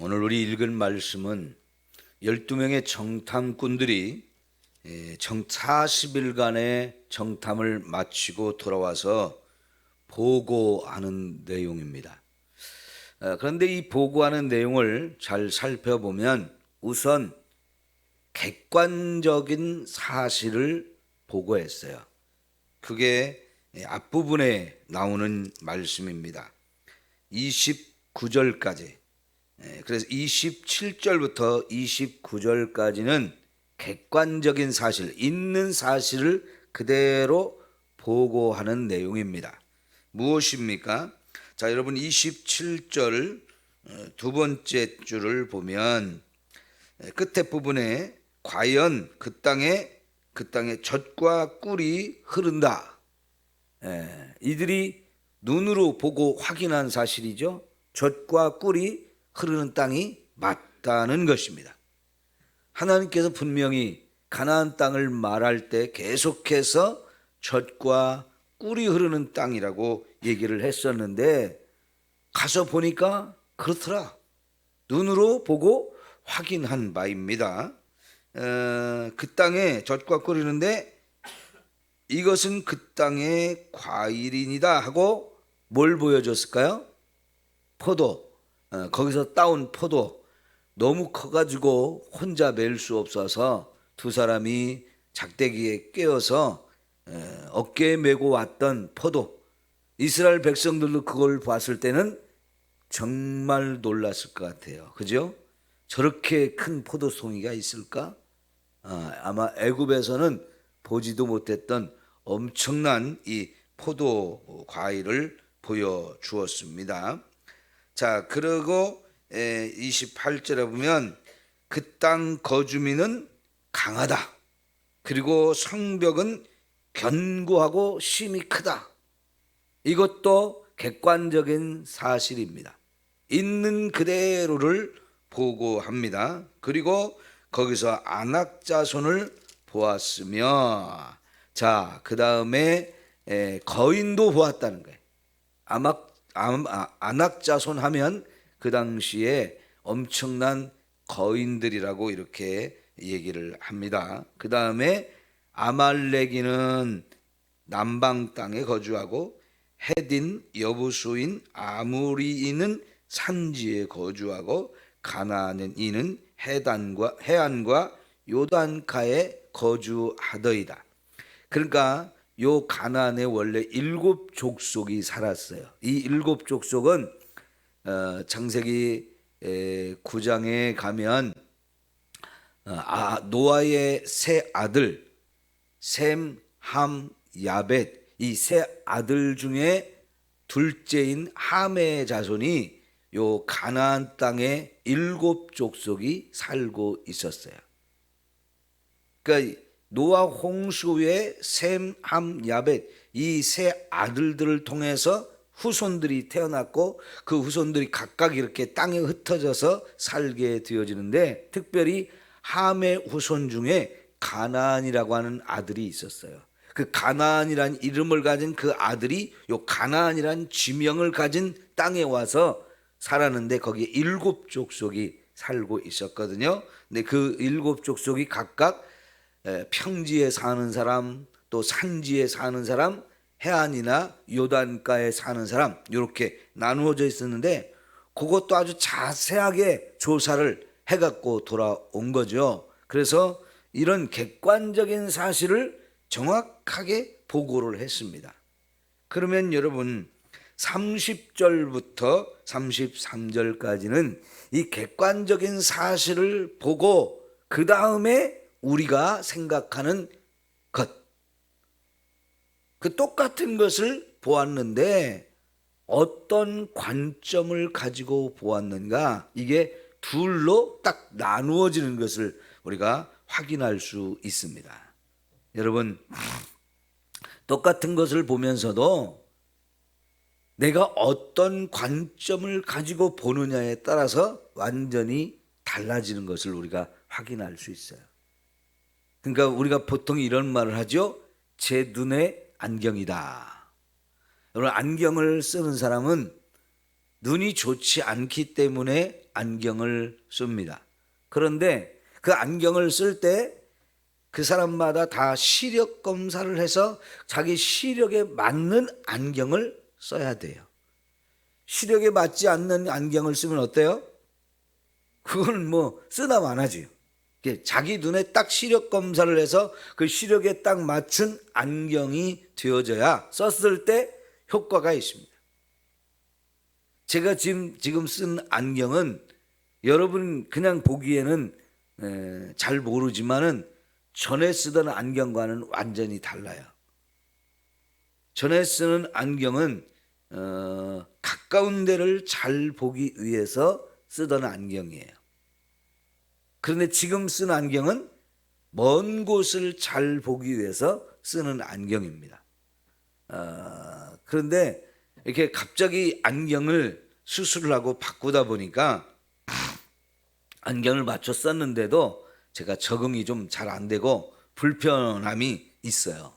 오늘 우리 읽은 말씀은 12명의 정탐꾼들이 40일간의 정탐을 마치고 돌아와서 보고하는 내용입니다. 그런데 이 보고하는 내용을 잘 살펴보면 우선 객관적인 사실을 보고했어요. 그게 앞부분에 나오는 말씀입니다. 29절까지. 그래서 27절부터 29절까지는 객관적인 사실, 있는 사실을 그대로 보고하는 내용입니다. 무엇입니까? 자, 여러분 27절 두 번째 줄을 보면 끝에 부분에 과연 그 땅에 젖과 꿀이 흐른다. 이들이 눈으로 보고 확인한 사실이죠. 젖과 꿀이 흐르는 땅이 맞다는 것입니다. 하나님께서 분명히 가나안 땅을 말할 때 계속해서 젖과 꿀이 흐르는 땅이라고 얘기를 했었는데 가서 보니까 그렇더라. 눈으로 보고 확인한 바입니다. 그 땅에 젖과 꿀이 흐르는데 이것은 그 땅의 과일이니다 하고 뭘 보여줬을까요? 포도. 거기서 따온 포도 너무 커가지고 혼자 맬 수 없어서 두 사람이 작대기에 꿰어서 어깨에 메고 왔던 포도. 이스라엘 백성들도 그걸 봤을 때는 정말 놀랐을 것 같아요. 그죠? 저렇게 큰 포도송이가 있을까? 아마 애굽에서는 보지도 못했던 엄청난 이 포도 과일을 보여주었습니다. 자, 그리고 28절에 보면 그 땅 거주민은 강하다. 그리고 성벽은 견고하고 심이 크다. 이것도 객관적인 사실입니다. 있는 그대로를 보고합니다. 그리고 거기서 아낙 자손을 보았으며, 자, 그 다음에 거인도 보았다는 거예요. 아낙 자손 하면 그 당시에 엄청난 거인들이라고 이렇게 얘기를 합니다. 그 다음에 아말렉인은 남방 땅에 거주하고 헤딘, 여부수인, 아무리인은 산지에 거주하고 가나안인은 해안과 요단가에 거주하더이다. 그러니까 요 가나안에 원래 7족속이 살았어요. 이 7족속은 창세기 9장에 가면 노아의 세 아들 셈, 함, 야벳, 이 세 아들 중에 둘째인 함의 자손이 요 가나안 땅에 7족속이 살고 있었어요. 그러니까 노아 홍수 후에 셈, 함, 야벳 이 세 아들들을 통해서 후손들이 태어났고 그 후손들이 각각 이렇게 땅에 흩어져서 살게 되어지는데 특별히 함의 후손 중에 가나안이라고 하는 아들이 있었어요. 그 가나안이라는 이름을 가진 그 아들이 요 가나안이라는 지명을 가진 땅에 와서 살았는데 거기에 7족속이 살고 있었거든요. 근데 그 7족속이 각각 평지에 사는 사람, 또 산지에 사는 사람, 해안이나 요단가에 사는 사람 이렇게 나누어져 있었는데 그것도 아주 자세하게 조사를 해갖고 돌아온 거죠. 그래서 이런 객관적인 사실을 정확하게 보고를 했습니다. 그러면 여러분 30절부터 33절까지는 이 객관적인 사실을 보고 그 다음에 우리가 생각하는 것, 그 똑같은 것을 보았는데 어떤 관점을 가지고 보았는가, 이게 둘로 딱 나누어지는 것을 우리가 확인할 수 있습니다. 여러분, 똑같은 것을 보면서도 내가 어떤 관점을 가지고 보느냐에 따라서 완전히 달라지는 것을 우리가 확인할 수 있어요. 그러니까 우리가 보통 이런 말을 하죠. 제 눈의 안경이다. 여러분, 안경을 쓰는 사람은 눈이 좋지 않기 때문에 안경을 씁니다. 그런데 그 안경을 쓸 때 그 사람마다 다 시력 검사를 해서 자기 시력에 맞는 안경을 써야 돼요. 시력에 맞지 않는 안경을 쓰면 어때요? 그건 뭐 쓰다 마나지요. 자기 눈에 딱 시력 검사를 해서 그 시력에 딱 맞춘 안경이 되어져야 썼을 때 효과가 있습니다. 제가 지금 쓴 안경은 여러분 그냥 보기에는 잘 모르지만은 전에 쓰던 안경과는 완전히 달라요. 전에 쓰는 안경은 가까운 데를 잘 보기 위해서 쓰던 안경이에요. 그런데 지금 쓰는 안경은 먼 곳을 잘 보기 위해서 쓰는 안경입니다. 그런데 이렇게 갑자기 안경을 수술을 하고 바꾸다 보니까 안경을 맞춰 썼는데도 제가 적응이 좀 잘 안 되고 불편함이 있어요.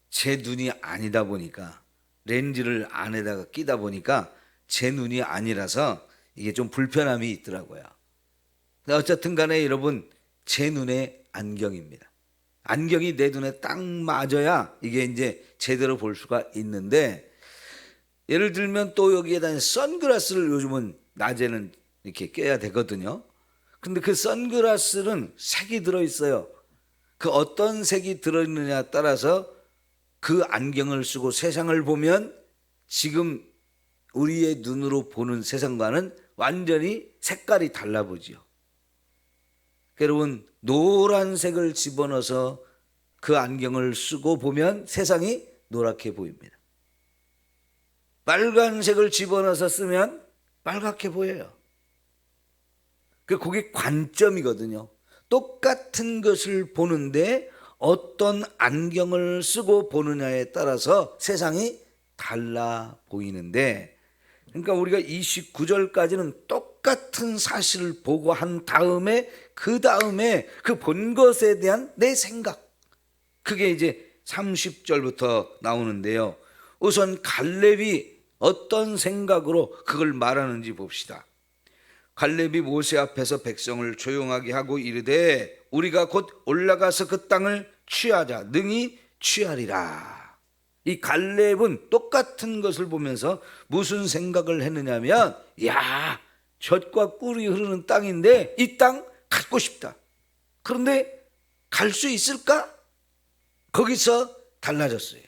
제 눈이 아니다 보니까 렌즈를 안에다가 끼다 보니까 제 눈이 아니라서 이게 좀 불편함이 있더라고요. 어쨌든 간에 여러분 제 눈의 안경입니다. 안경이 내 눈에 딱 맞아야 이게 이제 제대로 볼 수가 있는데 예를 들면 또 여기에다 선글라스를 요즘은 낮에는 이렇게 껴야 되거든요. 근데 그 선글라스는 색이 들어있어요. 그 어떤 색이 들어있느냐에 따라서 그 안경을 쓰고 세상을 보면 지금 우리의 눈으로 보는 세상과는 완전히 색깔이 달라 보지요. 여러분 노란색을 집어넣어서 그 안경을 쓰고 보면 세상이 노랗게 보입니다. 빨간색을 집어넣어서 쓰면 빨갛게 보여요. 그게 관점이거든요. 똑같은 것을 보는데 어떤 안경을 쓰고 보느냐에 따라서 세상이 달라 보이는데, 그러니까 우리가 29절까지는 똑같은 사실을 보고 한 다음에 그 다음에 그 본 것에 대한 내 생각, 그게 이제 30절부터 나오는데요. 우선 갈렙이 어떤 생각으로 그걸 말하는지 봅시다. 갈렙이 모세 앞에서 백성을 조용하게 하고 이르되 우리가 곧 올라가서 그 땅을 취하자 능히 취하리라. 이 갈렙은 똑같은 것을 보면서 무슨 생각을 했느냐면, 야, 젖과 꿀이 흐르는 땅인데 이 땅 갖고 싶다. 그런데 갈 수 있을까? 거기서 달라졌어요.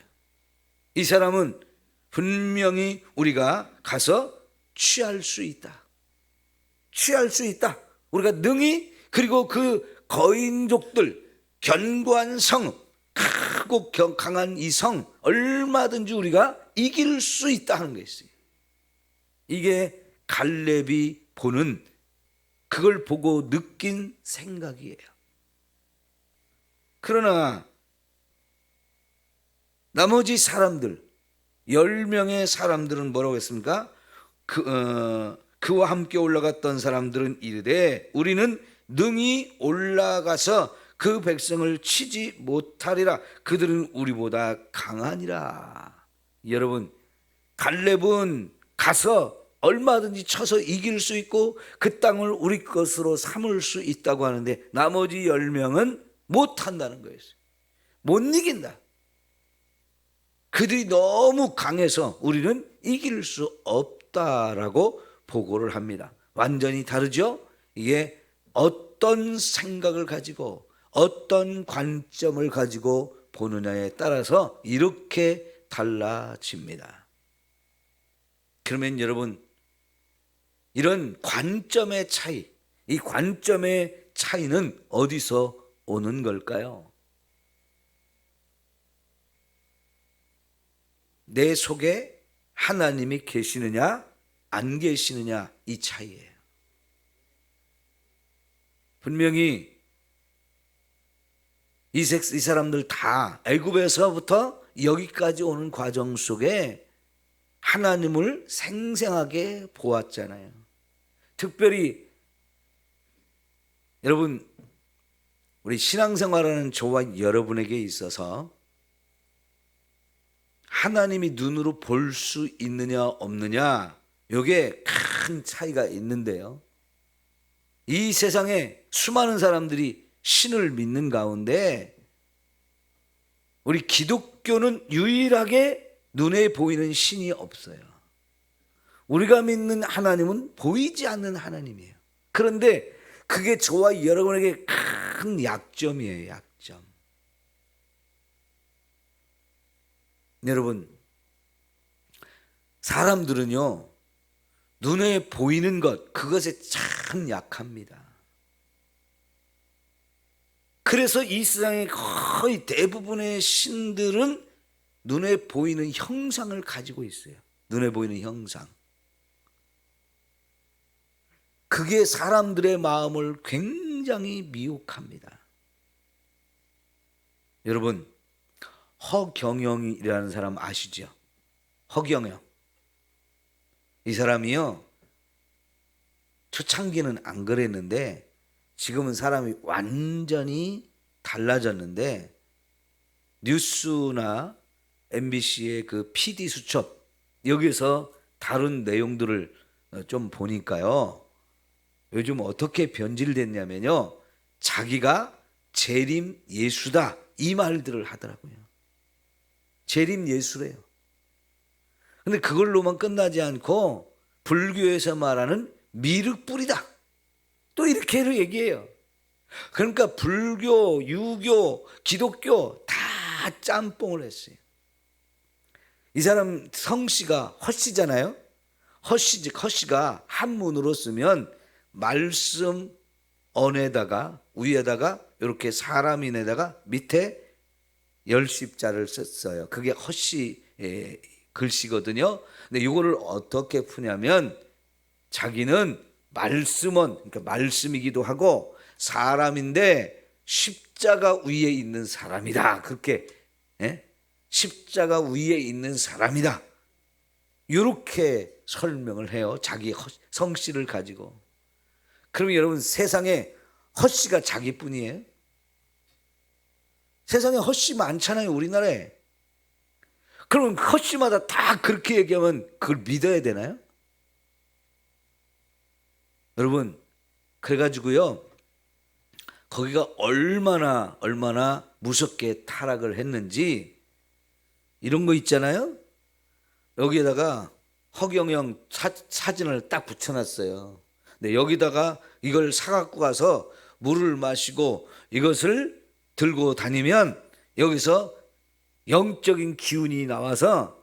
이 사람은 분명히 우리가 가서 취할 수 있다. 취할 수 있다. 우리가 능히, 그리고 그 거인족들, 견고한 성, 크고 강한 이 성 얼마든지 우리가 이길 수 있다 하는 게 있어요. 이게 갈렙이 보는, 그걸 보고 느낀 생각이에요. 그러나 나머지 사람들 10명의 사람들은 뭐라고 했습니까? 그와 함께 올라갔던 사람들은 이르되 우리는 능히 올라가서 그 백성을 치지 못하리라. 그들은 우리보다 강하니라. 여러분, 갈렙은 가서 얼마든지 쳐서 이길 수 있고 그 땅을 우리 것으로 삼을 수 있다고 하는데 나머지 10명은 못한다는 거예요. 못 이긴다. 그들이 너무 강해서 우리는 이길 수 없다라고 보고를 합니다. 완전히 다르죠? 이게 어떤 생각을 가지고 어떤 관점을 가지고 보느냐에 따라서 이렇게 달라집니다. 그러면 여러분, 이런 관점의 차이, 이 관점의 차이는 어디서 오는 걸까요? 내 속에 하나님이 계시느냐 안 계시느냐, 이 차이예요. 분명히 이 사람들 다 애굽에서부터 여기까지 오는 과정 속에 하나님을 생생하게 보았잖아요. 특별히 여러분, 우리 신앙생활하는 저와 여러분에게 있어서 하나님이 눈으로 볼 수 있느냐 없느냐, 이게 큰 차이가 있는데요. 이 세상에 수많은 사람들이 신을 믿는 가운데 우리 기독교는 유일하게 눈에 보이는 신이 없어요. 우리가 믿는 하나님은 보이지 않는 하나님이에요. 그런데 그게 저와 여러분에게 큰 약점이에요. 약점. 여러분, 사람들은요, 눈에 보이는 것, 그것에 참 약합니다. 그래서 이 세상의 거의 대부분의 신들은 눈에 보이는 형상을 가지고 있어요. 눈에 보이는 형상. 그게 사람들의 마음을 굉장히 미혹합니다. 여러분, 허경영이라는 사람 아시죠? 허경영. 이 사람이요, 초창기는 안 그랬는데 지금은 사람이 완전히 달라졌는데, 뉴스나 MBC의 그 PD 수첩, 여기서 다룬 내용들을 좀 보니까요, 요즘 어떻게 변질됐냐면요, 자기가 재림 예수다, 이 말들을 하더라고요. 재림 예수래요. 근데 그걸로만 끝나지 않고 불교에서 말하는 미륵불이다, 또 이렇게 얘기해요. 그러니까 불교, 유교, 기독교 다 짬뽕을 했어요. 이 사람 성씨가 허씨잖아요. 허씨가 한문으로 쓰면 말씀 언에다가 위에다가 이렇게 사람인에다가 밑에 열십자를 썼어요. 그게 허씨 글씨거든요. 근데 이거를 어떻게 푸냐면, 자기는 말씀은, 그러니까 말씀이기도 하고 사람인데 십자가 위에 있는 사람이다. 그렇게, 십자가 위에 있는 사람이다, 이렇게 설명을 해요. 자기 성씨를 가지고. 그러면 여러분, 세상에 허씨가 자기뿐이에요? 세상에 허씨 많잖아요, 우리나라에. 그러면 허씨마다 다 그렇게 얘기하면 그걸 믿어야 되나요? 여러분, 그래가지고요, 거기가 얼마나 무섭게 타락을 했는지, 이런 거 있잖아요. 여기에다가 허경영 사진을 딱 붙여놨어요. 근데 여기다가 이걸 사갖고 가서 물을 마시고 이것을 들고 다니면 여기서 영적인 기운이 나와서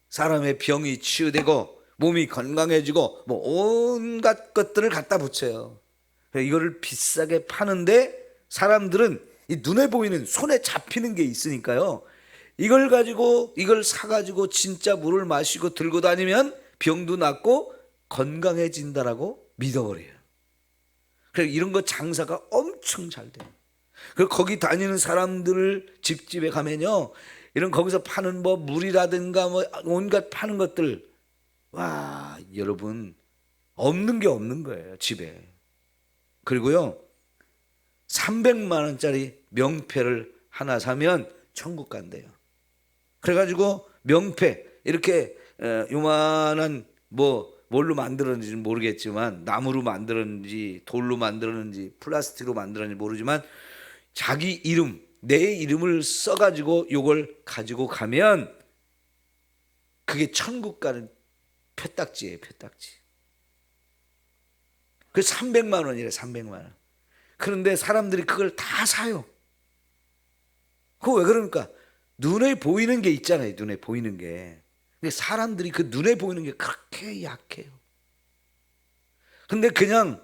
사람의 병이 치유되고 몸이 건강해지고 뭐 온갖 것들을 갖다 붙여요. 이거를 비싸게 파는데 사람들은 이 눈에 보이는, 손에 잡히는 게 있으니까요, 이걸 가지고, 이걸 사가지고 진짜 물을 마시고 들고 다니면 병도 낫고 건강해진다라고 믿어버려요. 그래서 이런 거 장사가 엄청 잘 돼요. 그리고 거기 다니는 사람들 집집에 가면요, 이런 거기서 파는 뭐 물이라든가 뭐 온갖 파는 것들, 와, 여러분, 없는 게 없는 거예요, 집에. 그리고요, 300만 원짜리 명패를 하나 사면 천국 간대요. 그래가지고 명패, 이렇게 요만한 뭘로 만들었는지 모르겠지만, 나무로 만들었는지 돌로 만들었는지 플라스틱으로 만들었는지 모르지만, 자기 이름, 내 이름을 써가지고 요걸 가지고 가면 그게 천국 가는 표딱지예요, 표딱지. 그 300만 원이래, 300만 원. 그런데 사람들이 그걸 다 사요. 그거 왜 그러니까? 눈에 보이는 게 있잖아요, 눈에 보이는 게. 근데 사람들이 그 눈에 보이는 게 그렇게 약해요. 근데 그냥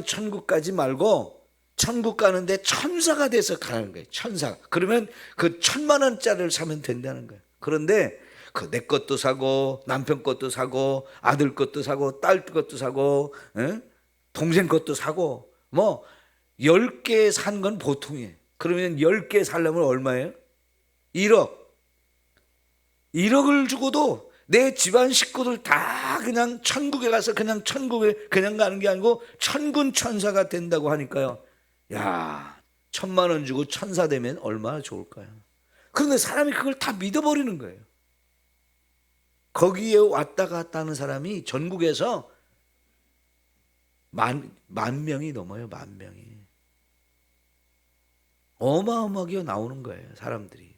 천국 가지 말고, 천국 가는데 천사가 돼서 가는 거예요, 천사. 그러면 그 1,000만 원짜리를 사면 된다는 거예요. 그런데 그 내 것도 사고, 남편 것도 사고, 아들 것도 사고, 딸 것도 사고, 동생 것도 사고, 뭐 10개 산 건 보통이에요. 그러면 10개 살려면 얼마예요? 1억을 주고도 내 집안 식구들 다 그냥 천국에 가서 그냥 천국에 그냥 가는 게 아니고 천군 천사가 된다고 하니까요. 야, 1,000만 원 주고 천사 되면 얼마나 좋을까요? 그런데 사람이 그걸 다 믿어버리는 거예요. 거기에 왔다 갔다 하는 사람이 전국에서 만 명이 넘어요. 만 명이. 어마어마하게 나오는 거예요. 사람들이.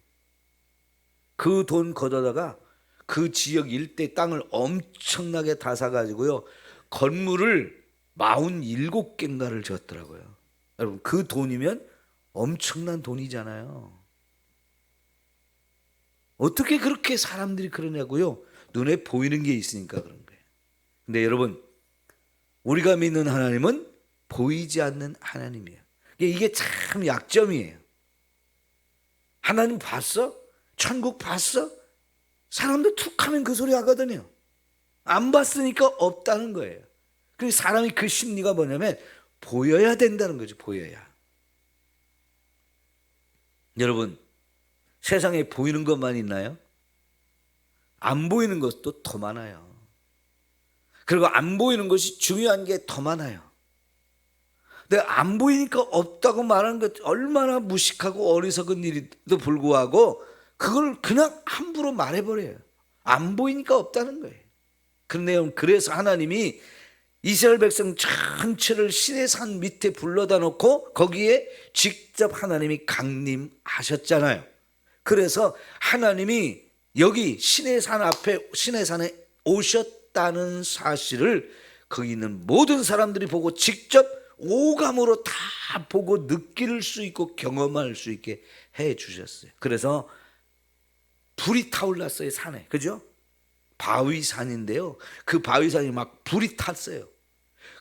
그 돈 걷어다가 그 지역 일대 땅을 엄청나게 다 사가지고요, 건물을 47개인가를 지었더라고요. 여러분, 그 돈이면 엄청난 돈이잖아요. 어떻게 그렇게 사람들이 그러냐고요? 눈에 보이는 게 있으니까 그런 거예요. 근데 여러분, 우리가 믿는 하나님은 보이지 않는 하나님이에요. 이게 참 약점이에요. 하나님 봤어? 천국 봤어? 사람들 툭 하면 그 소리 하거든요. 안 봤으니까 없다는 거예요. 그래서 사람이 그 심리가 뭐냐면 보여야 된다는 거죠. 보여야. 여러분, 세상에 보이는 것만 있나요? 안 보이는 것도 더 많아요. 그리고 안 보이는 것이 중요한 게 더 많아요. 근데 안 보이니까 없다고 말하는 것 얼마나 무식하고 어리석은 일에도 불구하고 그걸 그냥 함부로 말해버려요. 안 보이니까 없다는 거예요. 그런데 그래서 하나님이 이스라엘 백성 전체를 시내 산 밑에 불러다 놓고 거기에 직접 하나님이 강림하셨잖아요. 그래서 하나님이 여기 시내산 앞에 시내산에 오셨다는 사실을 거기 있는 모든 사람들이 보고 직접 오감으로 다 보고 느낄 수 있고 경험할 수 있게 해 주셨어요. 그래서 불이 타올랐어요. 산에. 그죠? 바위산인데요, 그 바위산이 막 불이 탔어요.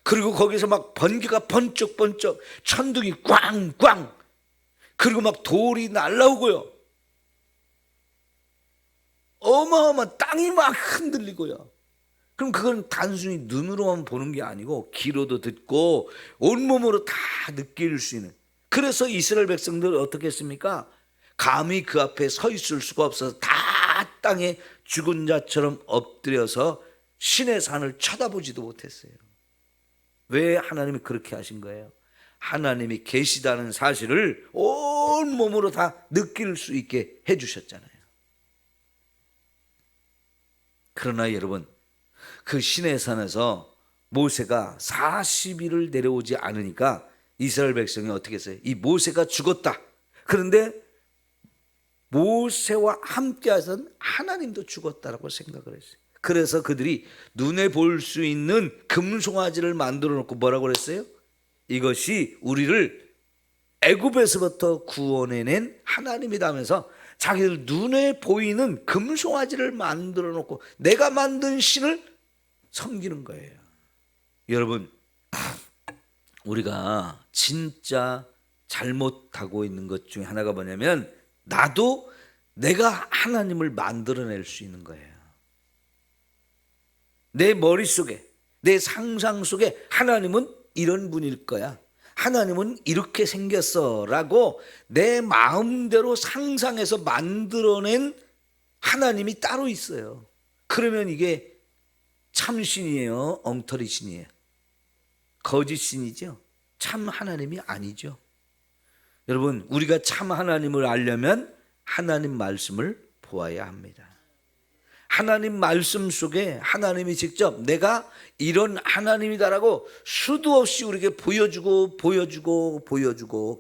그리고 거기서 막 번개가 번쩍번쩍, 천둥이 꽝꽝, 그리고 막 돌이 날라오고요, 어마어마한 땅이 막 흔들리고요. 그럼 그건 단순히 눈으로만 보는 게 아니고 귀로도 듣고 온몸으로 다 느낄 수 있는. 그래서 이스라엘 백성들 어떻게 했습니까? 감히 그 앞에 서 있을 수가 없어서 다 땅에 죽은 자처럼 엎드려서 신의 산을 쳐다보지도 못했어요. 왜 하나님이 그렇게 하신 거예요? 하나님이 계시다는 사실을 온몸으로 다 느낄 수 있게 해주셨잖아요. 그러나 여러분, 그 시내 산에서 모세가 40일을 내려오지 않으니까 이스라엘 백성이 어떻게 했어요? 이 모세가 죽었다. 그런데 모세와 함께 하던 하나님도 죽었다라고 생각을 했어요. 그래서 그들이 눈에 볼 수 있는 금송아지를 만들어 놓고 뭐라고 그랬어요? 이것이 우리를 애굽에서부터 구원해낸 하나님이다 하면서 자기들 눈에 보이는 금송아지를 만들어 놓고 내가 만든 신을 섬기는 거예요. 여러분, 우리가 진짜 잘못하고 있는 것 중에 하나가 뭐냐면 나도 내가 하나님을 만들어낼 수 있는 거예요. 내 머릿속에, 내 상상 속에 하나님은 이런 분일 거야, 하나님은 이렇게 생겼어 라고 내 마음대로 상상해서 만들어낸 하나님이 따로 있어요. 그러면 이게 참신이에요? 엉터리신이에요? 거짓신이죠? 참 하나님이 아니죠. 여러분, 우리가 참 하나님을 알려면 하나님 말씀을 보아야 합니다. 하나님 말씀 속에 하나님이 직접 내가 이런 하나님이다라고 수도 없이 우리에게 보여주고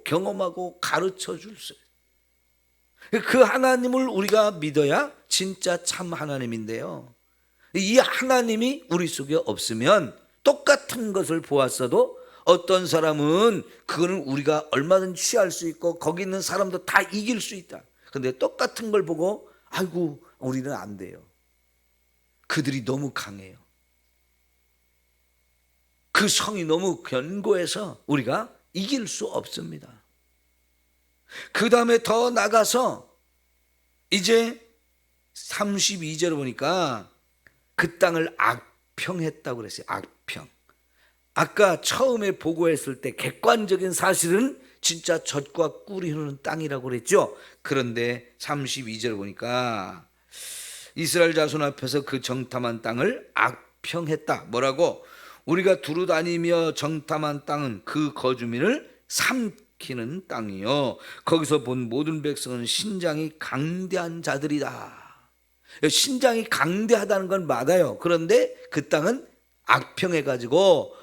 경험하고 가르쳐 줄 수 있어요. 그 하나님을 우리가 믿어야 진짜 참 하나님인데요, 이 하나님이 우리 속에 없으면 똑같은 것을 보았어도 어떤 사람은 그거는 우리가 얼마든지 취할 수 있고 거기 있는 사람도 다 이길 수 있다. 그런데 똑같은 걸 보고 아이고 우리는 안 돼요. 그들이 너무 강해요. 그 성이 너무 견고해서 우리가 이길 수 없습니다. 그 다음에 더 나가서 이제 32절을 보니까 그 땅을 악평했다고 그랬어요. 악평. 아까 처음에 보고했을 때 객관적인 사실은 진짜 젖과 꿀이 흐르는 땅이라고 그랬죠. 그런데 32절 보니까 이스라엘 자손 앞에서 그 정탐한 땅을 악평했다. 뭐라고? 우리가 두루 다니며 정탐한 땅은 그 거주민을 삼키는 땅이요, 거기서 본 모든 백성은 신장이 강대한 자들이다. 신장이 강대하다는 건 맞아요. 그런데 그 땅은 악평해가지고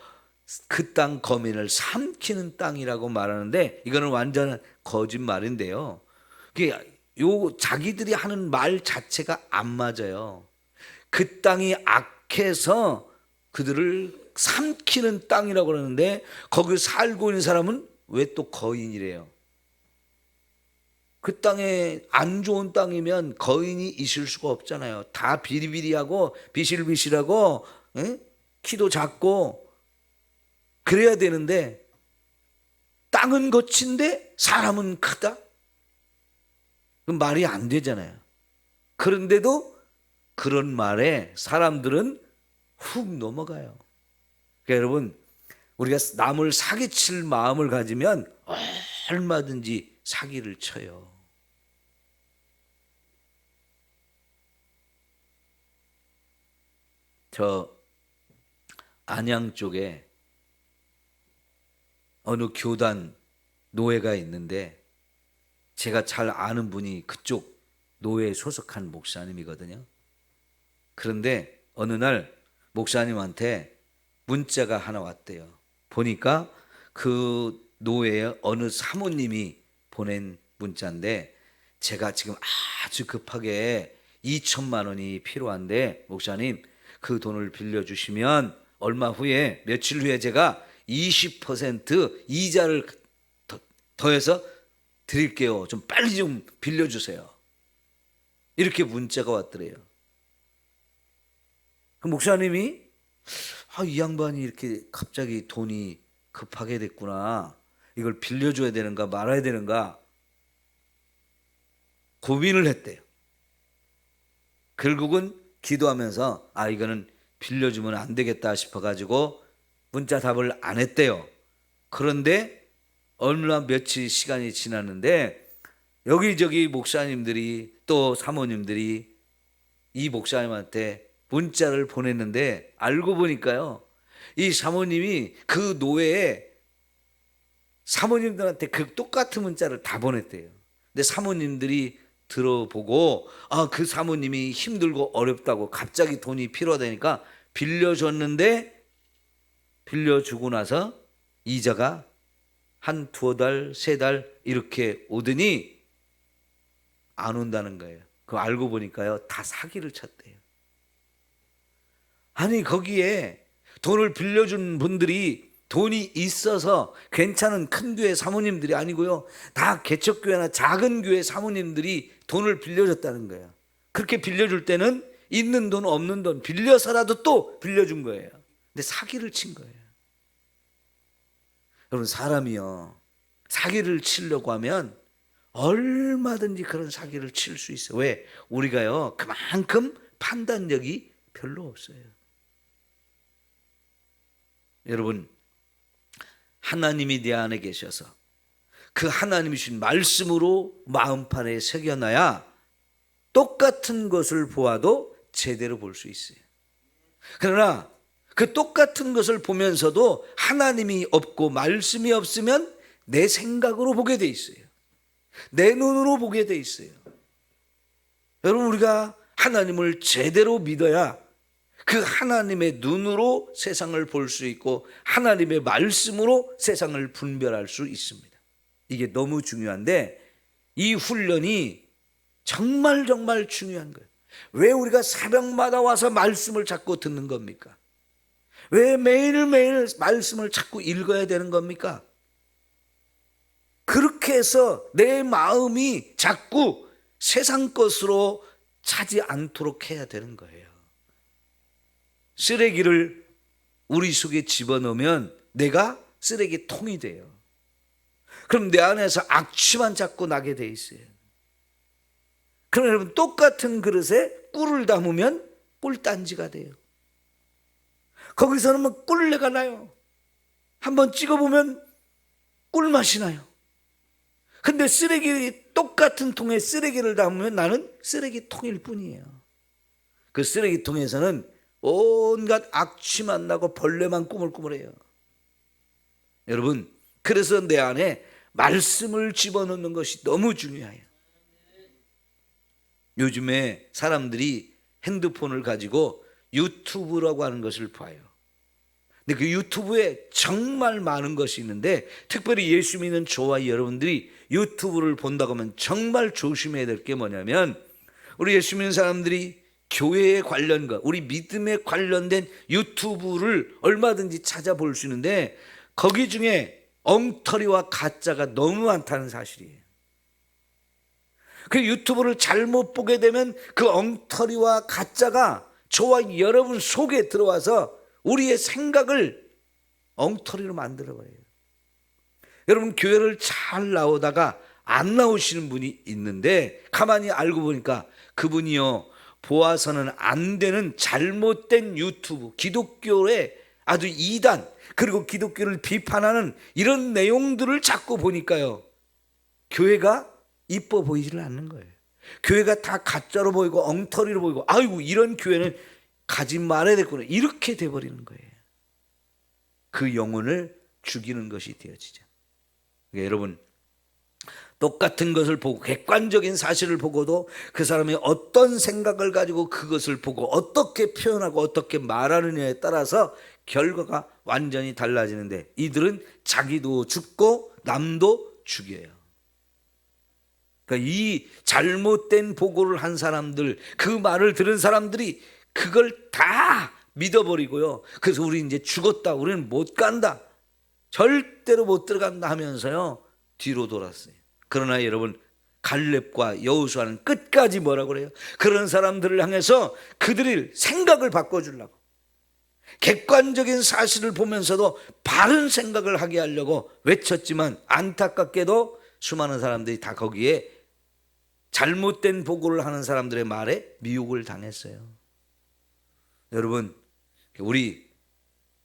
그 땅 거민을 삼키는 땅이라고 말하는데 이거는 완전 거짓말인데요. 요 자기들이 하는 말 자체가 안 맞아요. 그 땅이 악해서 그들을 삼키는 땅이라고 그러는데 거기 살고 있는 사람은 왜 또 거인이래요? 그 땅에 안 좋은 땅이면 거인이 있을 수가 없잖아요. 다 비리비리하고 비실비실하고 키도 작고 그래야 되는데 땅은 거친데 사람은 크다? 그럼 말이 안 되잖아요. 그런데도 그런 말에 사람들은 훅 넘어가요. 그러니까 여러분, 우리가 남을 사기칠 마음을 가지면 얼마든지 사기를 쳐요. 저 안양 쪽에 어느 교단 노회가 있는데 제가 잘 아는 분이 그쪽 노회에 소속한 목사님이거든요. 그런데 어느 날 목사님한테 문자가 하나 왔대요. 보니까 그 노회에 어느 사모님이 보낸 문자인데 제가 지금 아주 급하게 2천만 원이 필요한데 목사님 그 돈을 빌려주시면 얼마 후에 며칠 후에 제가 20% 이자를 더해서 드릴게요. 좀 빨리 좀 빌려주세요. 이렇게 문자가 왔더래요. 그 목사님이 이 양반이 이렇게 갑자기 돈이 급하게 됐구나. 이걸 빌려줘야 되는가 말아야 되는가 고민을 했대요. 결국은 기도하면서 이거는 빌려주면 안 되겠다 싶어가지고 문자 답을 안 했대요. 그런데 얼마 며칠 시간이 지났는데 여기저기 목사님들이 또 사모님들이 이 목사님한테 문자를 보냈는데 알고 보니까요, 이 사모님이 그 노회에 사모님들한테 그 똑같은 문자를 다 보냈대요. 근데 사모님들이 들어보고 그 사모님이 힘들고 어렵다고 갑자기 돈이 필요하다니까 빌려줬는데 빌려주고 나서 이자가 한 두어 달, 세 달 이렇게 오더니 안 온다는 거예요. 그거 알고 보니까요, 다 사기를 쳤대요. 아니 거기에 돈을 빌려준 분들이 돈이 있어서 괜찮은 큰 교회 사모님들이 아니고요, 다 개척교회나 작은 교회 사모님들이 돈을 빌려줬다는 거예요. 그렇게 빌려줄 때는 있는 돈 없는 돈 빌려서라도 또 빌려준 거예요. 근데 사기를 친 거예요. 여러분, 사람이요 사기를 치려고 하면 얼마든지 그런 사기를 칠 수 있어요. 왜? 우리가요 그만큼 판단력이 별로 없어요. 여러분, 하나님이 내 안에 계셔서 그 하나님이 주신 말씀으로 마음판에 새겨놔야 똑같은 것을 보아도 제대로 볼 수 있어요. 그러나 그 똑같은 것을 보면서도 하나님이 없고 말씀이 없으면 내 생각으로 보게 돼 있어요. 내 눈으로 보게 돼 있어요. 여러분, 우리가 하나님을 제대로 믿어야 그 하나님의 눈으로 세상을 볼 수 있고 하나님의 말씀으로 세상을 분별할 수 있습니다. 이게 너무 중요한데 이 훈련이 정말 중요한 거예요. 왜 우리가 새벽마다 와서 말씀을 자꾸 듣는 겁니까? 왜 매일매일 말씀을 자꾸 읽어야 되는 겁니까? 그렇게 해서 내 마음이 자꾸 세상 것으로 차지 않도록 해야 되는 거예요. 쓰레기를 우리 속에 집어넣으면 내가 쓰레기통이 돼요. 그럼 내 안에서 악취만 자꾸 나게 돼 있어요. 그럼 여러분, 똑같은 그릇에 꿀을 담으면 꿀단지가 돼요. 거기서는 뭐 꿀내가 나요. 한번 찍어보면 꿀맛이 나요. 근데 똑같은 통에 쓰레기를 담으면 나는 쓰레기통일 뿐이에요. 그 쓰레기통에서는 온갖 악취만 나고 벌레만 꾸물꾸물해요. 여러분, 그래서 내 안에 말씀을 집어넣는 것이 너무 중요해요. 요즘에 사람들이 핸드폰을 가지고 유튜브라고 하는 것을 봐요. 근데 그 유튜브에 정말 많은 것이 있는데, 특별히 예수 믿는 저와 여러분들이 유튜브를 본다고 하면 정말 조심해야 될 게 뭐냐면, 우리 예수 믿는 사람들이 교회에 관련과 우리 믿음에 관련된 유튜브를 얼마든지 찾아볼 수 있는데, 거기 중에 엉터리와 가짜가 너무 많다는 사실이에요. 그 유튜브를 잘못 보게 되면 그 엉터리와 가짜가 저와 여러분 속에 들어와서 우리의 생각을 엉터리로 만들어버려요. 여러분, 교회를 잘 나오다가 안 나오시는 분이 있는데, 가만히 알고 보니까 그분이요, 보아서는 안 되는 잘못된 유튜브, 기독교의 아주 이단, 그리고 기독교를 비판하는 이런 내용들을 자꾸 보니까요, 교회가 이뻐 보이지를 않는 거예요. 교회가 다 가짜로 보이고 엉터리로 보이고, 아이고 이런 교회는 가지 말아야 되겠구나, 이렇게 돼버리는 거예요. 그 영혼을 죽이는 것이 되어지죠. 그러니까 여러분, 똑같은 것을 보고 객관적인 사실을 보고도 그 사람이 어떤 생각을 가지고 그것을 보고 어떻게 표현하고 어떻게 말하느냐에 따라서 결과가 완전히 달라지는데, 이들은 자기도 죽고 남도 죽여요. 그러니까 이 잘못된 보고를 한 사람들, 그 말을 들은 사람들이 그걸 다 믿어버리고요. 그래서 우리 이제 죽었다, 우리는 못 간다, 절대로 못 들어간다 하면서요, 뒤로 돌았어요. 그러나 여러분, 갈렙과 여호수아는 끝까지 뭐라고 그래요? 그런 사람들을 향해서 그들이 생각을 바꿔주려고, 객관적인 사실을 보면서도 바른 생각을 하게 하려고 외쳤지만, 안타깝게도 수많은 사람들이 다 거기에 잘못된 보고를 하는 사람들의 말에 미혹을 당했어요. 여러분, 우리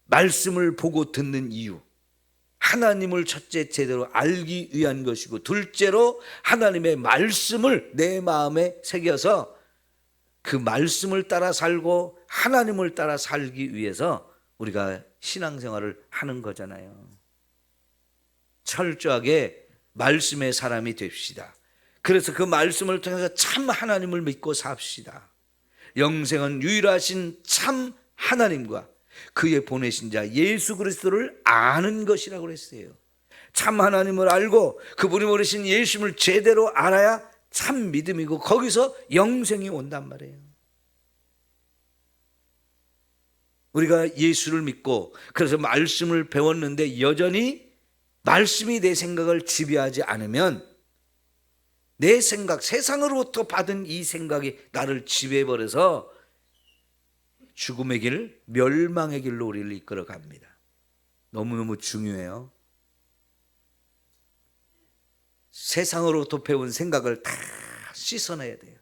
말씀을 보고 듣는 이유, 하나님을 첫째 제대로 알기 위한 것이고, 둘째로 하나님의 말씀을 내 마음에 새겨서 그 말씀을 따라 살고 하나님을 따라 살기 위해서 우리가 신앙생활을 하는 거잖아요. 철저하게 말씀의 사람이 됩시다. 그래서 그 말씀을 통해서 참 하나님을 믿고 삽시다. 영생은 유일하신 참 하나님과 그의 보내신 자 예수 그리스도를 아는 것이라고 그랬어요. 참 하나님을 알고 그분이 보내신 예수님을 제대로 알아야 참 믿음이고, 거기서 영생이 온단 말이에요. 우리가 예수를 믿고 그래서 말씀을 배웠는데 여전히 말씀이 내 생각을 지배하지 않으면, 내 생각, 세상으로부터 받은 이 생각이 나를 지배해버려서 죽음의 길, 멸망의 길로 우리를 이끌어 갑니다. 너무너무 중요해요. 세상으로부터 배운 생각을 다 씻어내야 돼요.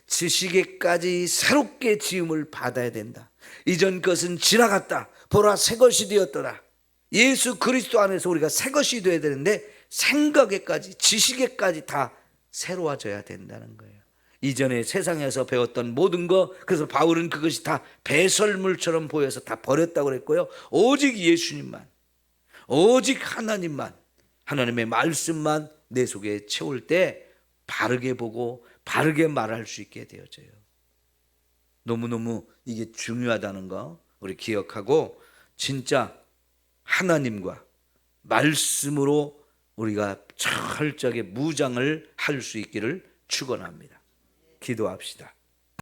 지식에까지 새롭게 지음을 받아야 된다. 이전 것은 지나갔다, 보라 새 것이 되었더라. 예수 그리스도 안에서 우리가 새 것이 되어야 되는데, 생각에까지 지식에까지 다 새로워져야 된다는 거예요. 이전에 세상에서 배웠던 모든 거, 그래서 바울은 그것이 다 배설물처럼 보여서 다 버렸다고 그랬고요. 오직 예수님만, 오직 하나님만, 하나님의 말씀만 내 속에 채울 때 바르게 보고 바르게 말할 수 있게 되어져요. 너무너무 이게 중요하다는 거 우리 기억하고, 진짜 하나님과 말씀으로 우리가 철저하게 무장을 할 수 있기를 축원합니다. 기도합시다.